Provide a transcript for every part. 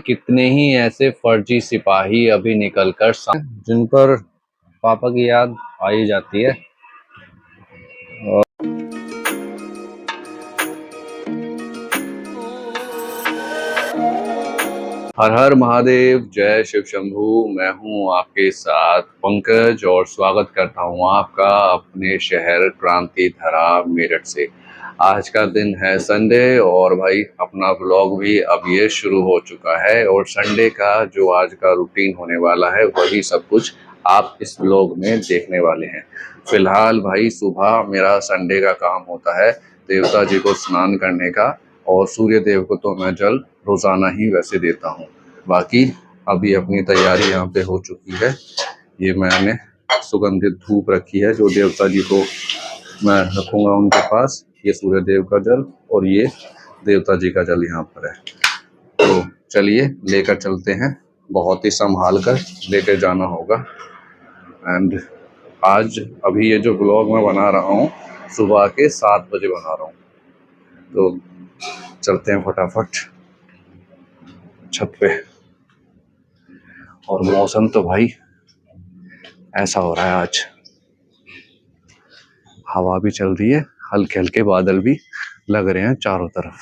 कितने ही ऐसे फर्जी सिपाही अभी निकल कर जिन पर पापा की याद आ ही जाती है। और हर हर महादेव, जय शिव शंभू। मैं हूं आपके साथ पंकज और स्वागत करता हूं आपका अपने शहर क्रांति धरा मेरठ से। आज का दिन है संडे और भाई अपना व्लॉग भी अब ये शुरू हो चुका है और संडे का जो आज का रूटीन होने वाला है वही सब कुछ आप इस व्लॉग में देखने वाले हैं। फिलहाल भाई सुबह मेरा संडे का काम होता है देवता जी को स्नान करने का, और सूर्य देव को तो मैं जल रोजाना ही वैसे देता हूँ। बाकी अभी अपनी तैयारी यहाँ पे हो चुकी है। ये मैंने सुगंधित धूप रखी है जो देवता जी को मैं रखूंगा उनके पास। ये सूर्य देव का जल और ये देवता जी का जल यहाँ पर है। तो चलिए लेकर चलते हैं, बहुत ही संभाल कर लेकर जाना होगा। एंड आज अभी ये जो ब्लॉग मैं बना रहा हूँ सुबह के 7 बजे बना रहा हूँ, तो चलते हैं फटाफट छत पे। और मौसम तो भाई ऐसा हो रहा है, आज हवा भी चल रही है, हल्के हल्के बादल भी लग रहे हैं चारों तरफ।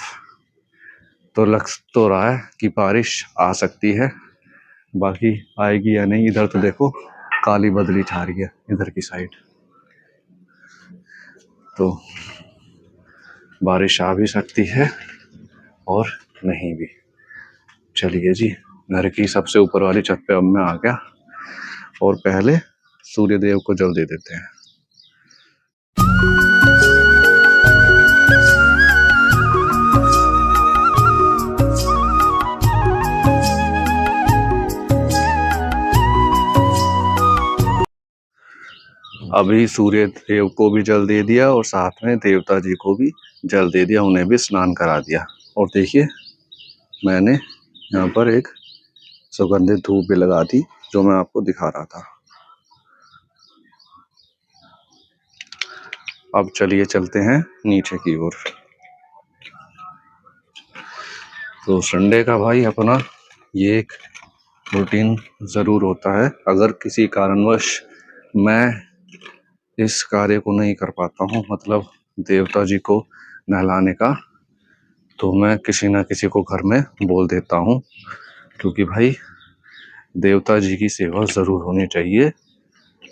तो लग तो रहा है कि बारिश आ सकती है, बाकी आएगी या नहीं। इधर तो देखो काली बदली छा रही है इधर की साइड, तो बारिश आ भी सकती है और नहीं भी। चलिए जी, घर की सबसे ऊपर वाली छत पे अब मैं आ गया और पहले सूर्य देव को जल दे देते हैं। अभी सूर्य देव को भी जल दे दिया और साथ में देवता जी को भी जल दे दिया, उन्हें भी स्नान करा दिया। और देखिए मैंने यहाँ पर एक सुगंधित धूप भी लगा दी जो मैं आपको दिखा रहा था। अब चलिए चलते हैं नीचे की ओर। तो संडे का भाई अपना ये एक रूटीन ज़रूर होता है। अगर किसी कारणवश मैं इस कार्य को नहीं कर पाता हूँ, मतलब देवता जी को नहलाने का, तो मैं किसी ना किसी को घर में बोल देता हूँ, क्योंकि भाई देवता जी की सेवा ज़रूर होनी चाहिए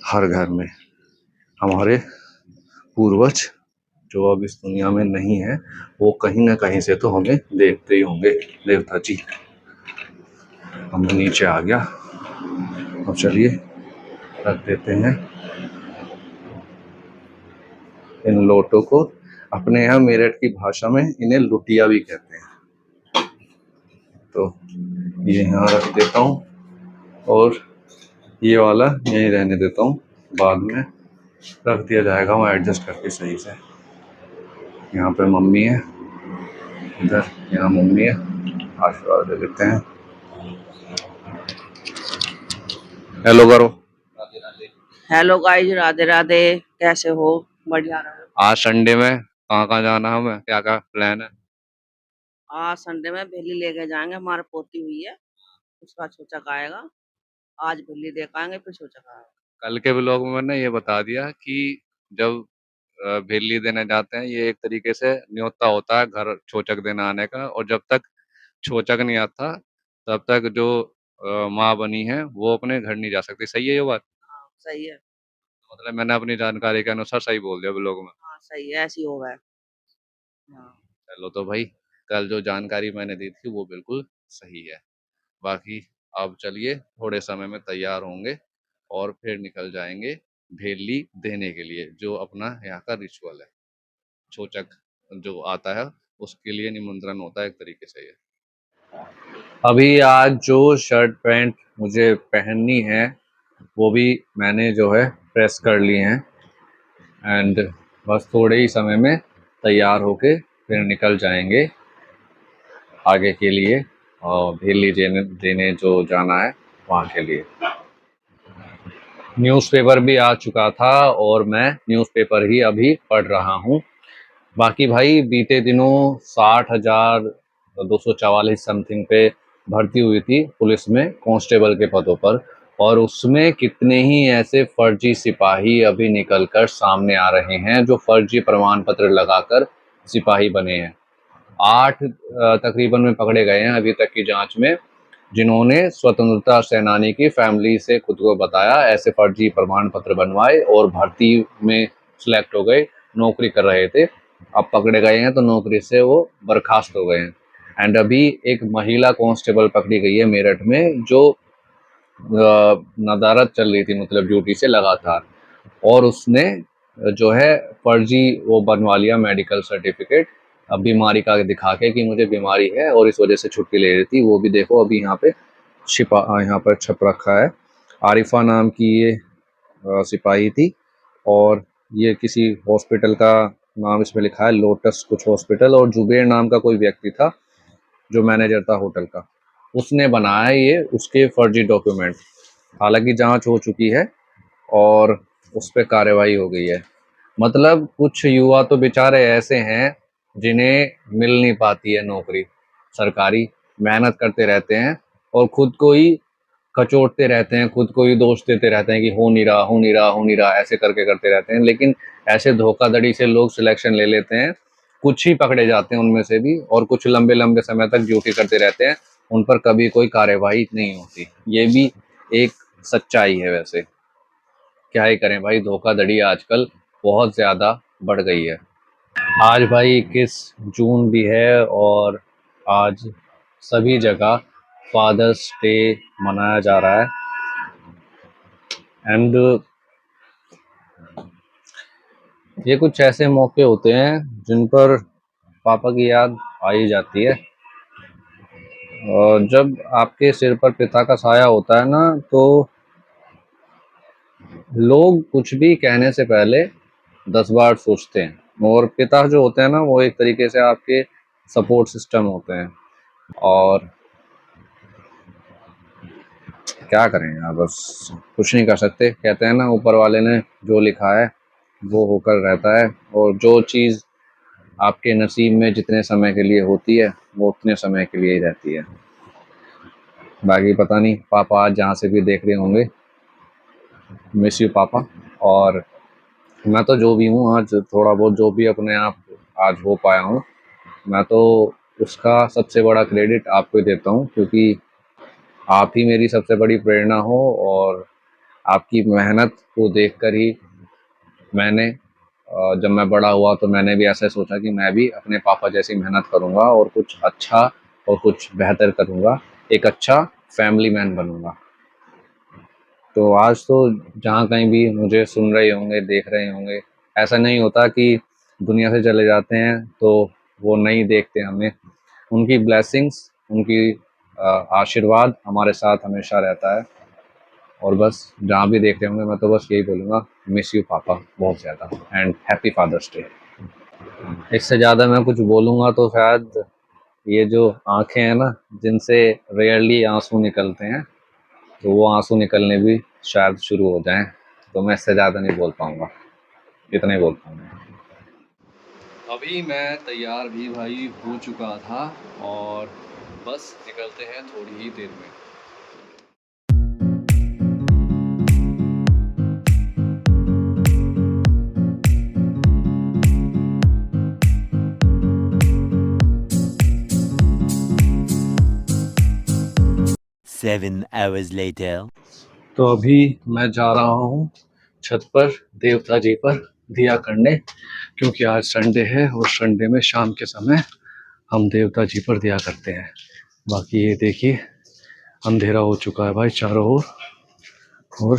हर घर में। हमारे पूर्वज जो अब इस दुनिया में नहीं है वो कहीं ना कहीं से तो हमें देखते ही होंगे देवता जी। हम नीचे आ गया, अब चलिए रख देते हैं इन लोटों को। अपने यहाँ मेरठ की भाषा में इन्हें लुटिया भी कहते हैं। तो ये यहाँ रख देता हूँ और ये वाला यहीं रहने देता हूँ, बाद में रख दिया जाएगा वहाँ एडजस्ट करके सही से। यहाँ पे मम्मी है, इधर यहाँ मम्मी है, आशीर्वाद दे देते हैं। हेलो करो। Hello guys, Radhe Radhe. कैसे हो? बढ़िया रहो। आज संडे में कहाँ कहाँ जाना है, हमें क्या क्या प्लान है? आज संडे में भेली लेके जाएंगे, हमारी पोती हुई है, उसका छोचक आएगा। आज भेली देखाएंगे फिर छोचक आएगा। कल के व्लॉग में मैंने ये बता दिया कि जब भेली देने जाते हैं ये एक तरीके से न्योता होता है घर छोचक देने आने का, और जब तक छोचक नहीं आता तब तक जो माँ बनी है वो अपने घर नहीं जा सकती। सही है ये बात? हाँ सही है। मतलब मैंने अपनी जानकारी के अनुसार सही बोल दिया व्लॉग में? हाँ सही है, ऐसी होगा। हाँ चलो तो भाई, कल जो जानकारी मैंने दी थी वो बिल्कुल सही है। बाकी अब चलिए थोड़े समय में तैयार होंगे और फिर निकल जाएंगे भेली देने के लिए, जो अपना यहाँ का रिचुअल है। छोचक जो आता है उसके लिए निमंत्रण होता है एक तरीके से ये। अभी आज जो शर्ट पैंट मुझे पहननी है वो भी मैंने जो है प्रेस कर लिए हैं, एंड बस थोड़े ही समय में तैयार होके फिर निकल जाएंगे आगे के लिए, और भेली देने जो जाना है वहाँ के लिए। न्यूज़पेपर भी आ चुका था और मैं न्यूज़पेपर ही अभी पढ़ रहा हूँ। बाकी भाई बीते दिनों 60,244 समथिंग पे भर्ती हुई थी पुलिस में कांस्टेबल के पदों पर, और उसमें कितने ही ऐसे फर्जी सिपाही अभी निकलकर सामने आ रहे हैं जो फर्जी प्रमाण पत्र लगाकर सिपाही बने हैं। 8 तकरीबन में पकड़े गए हैं अभी तक की जांच में, जिन्होंने स्वतंत्रता सेनानी की फैमिली से खुद को बताया, ऐसे फर्जी प्रमाण पत्र बनवाए और भर्ती में सिलेक्ट हो गए, नौकरी कर रहे थे। अब पकड़े गए हैं तो नौकरी से वो बर्खास्त हो गए हैं। एंड अभी एक महिला कांस्टेबल पकड़ी गई है मेरठ में, जो नदारत चल रही थी, मतलब ड्यूटी से लगातार, और उसने जो है फर्जी वो बनवा लिया मेडिकल सर्टिफिकेट, अब बीमारी का दिखा के कि मुझे बीमारी है, और इस वजह से छुट्टी ले रही थी। वो भी देखो अभी यहाँ पे यहाँ पर छप रखा है। आरिफा नाम की ये सिपाही थी, और ये किसी हॉस्पिटल का नाम इसमें लिखा है, लोटस कुछ हॉस्पिटल, और जुबेर नाम का कोई व्यक्ति था जो मैनेजर था होटल का, उसने बनाया ये उसके फर्जी डॉक्यूमेंट। हालांकि जांच हो चुकी है और उस पर कार्रवाई हो गई है। मतलब कुछ युवा तो बेचारे ऐसे हैं जिन्हें मिल नहीं पाती है नौकरी सरकारी, मेहनत करते रहते हैं और खुद को ही कचोटते रहते हैं, खुद को ही दोष देते रहते हैं कि हो नहीं रहा, हो नहीं रहा, हो नहीं रहा, ऐसे करके करते रहते हैं। लेकिन ऐसे धोखाधड़ी से लोग सिलेक्शन ले लेते हैं, कुछ ही पकड़े जाते हैं उनमें से भी, और कुछ लंबे लंबे समय तक ड्यूटी करते रहते हैं, उन पर कभी कोई कार्यवाही नहीं होती। ये भी एक सच्चाई है। वैसे क्या ही करें भाई, धोखाधड़ी आजकल बहुत ज़्यादा बढ़ गई है। आज भाई 21 जून भी है, और आज सभी जगह फादर्स डे मनाया जा रहा है। एंड ये कुछ ऐसे मौके होते हैं जिन पर पापा की याद आ ही जाती है। और जब आपके सिर पर पिता का साया होता है ना, तो लोग कुछ भी कहने से पहले 10 बार सोचते हैं। और पिता जो होते हैं ना, वो एक तरीके से आपके सपोर्ट सिस्टम होते हैं। और क्या करें यार, बस कुछ नहीं कर सकते। कहते हैं ना, ऊपर वाले ने जो लिखा है वो होकर रहता है, और जो चीज़ आपके नसीब में जितने समय के लिए होती है वो उतने समय के लिए ही रहती है। बाकी पता नहीं, पापा आज जहाँ से भी देख रहे होंगे, मिस यू पापा। और मैं तो जो भी हूँ आज, थोड़ा बहुत जो भी अपने आप आज हो पाया हूँ, मैं तो उसका सबसे बड़ा क्रेडिट आपको ही देता हूँ, क्योंकि आप ही मेरी सबसे बड़ी प्रेरणा हो। और आपकी मेहनत को देखकर ही मैंने जब मैं बड़ा हुआ तो मैंने भी ऐसा सोचा कि मैं भी अपने पापा जैसी मेहनत करूँगा और कुछ अच्छा और कुछ बेहतर करूँगा, एक अच्छा फैमिली मैन बनूँगा। तो आज तो जहाँ कहीं भी मुझे सुन रहे होंगे, देख रहे होंगे, ऐसा नहीं होता कि दुनिया से चले जाते हैं तो वो नहीं देखते हमें। उनकी ब्लेसिंग्स, उनकी आशीर्वाद हमारे साथ हमेशा रहता है। और बस जहाँ भी देख रहे होंगे, मैं तो बस यही बोलूँगा, मिस यू पापा बहुत ज़्यादा, एंड हैप्पी फादर्स डे। इससे ज़्यादा मैं कुछ बोलूँगा तो शायद ये जो आंखें हैं ना, जिनसे रेयरली आंसू निकलते हैं, तो वो आंसू निकलने भी शायद शुरू हो जाएं। तो मैं इससे ज़्यादा नहीं बोल पाऊँगा, इतना ही बोल पाऊँगा। अभी मैं तैयार भी भाई हो चुका था, और बस निकलते हैं थोड़ी ही देर में। 7 hours later. तो अभी मैं जा रहा हूँ छत पर देवता जी पर दिया करने, क्योंकि आज संडे है और संडे में शाम के समय हम देवता जी पर दिया करते हैं। बाकी ये देखिए, अंधेरा हो चुका है भाई चारों ओर, और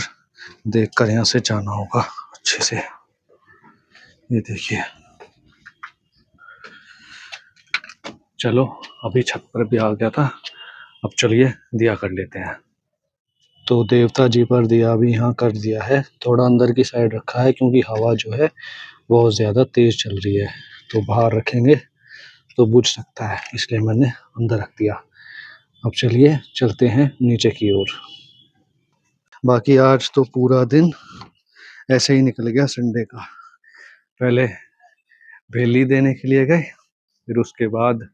देखकर यहाँ से जाना होगा अच्छे से। ये देखिए, चलो अभी छत पर भी आ गया था, अब चलिए दिया कर लेते हैं। तो देवता जी पर दिया भी यहाँ कर दिया है, थोड़ा अंदर की साइड रखा है क्योंकि हवा जो है बहुत ज़्यादा तेज चल रही है, तो बाहर रखेंगे तो बुझ सकता है, इसलिए मैंने अंदर रख दिया। अब चलिए चलते हैं नीचे की ओर। बाकी आज तो पूरा दिन ऐसे ही निकल गया संडे का। पहले भेली देने के लिए गए, फिर उसके बाद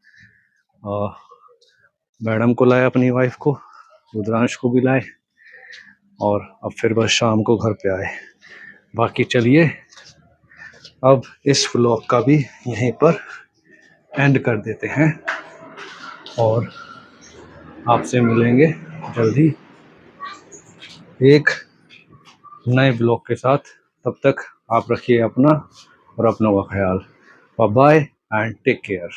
मैडम को लाए, अपनी वाइफ को, रुद्रांश को भी लाए, और अब फिर बस शाम को घर पे आए। बाकी चलिए अब इस व्लॉग का भी यहीं पर एंड कर देते हैं और आपसे मिलेंगे जल्दी एक नए ब्लॉग के साथ। तब तक आप रखिए अपना और अपनों का ख्याल। Bye bye and take care.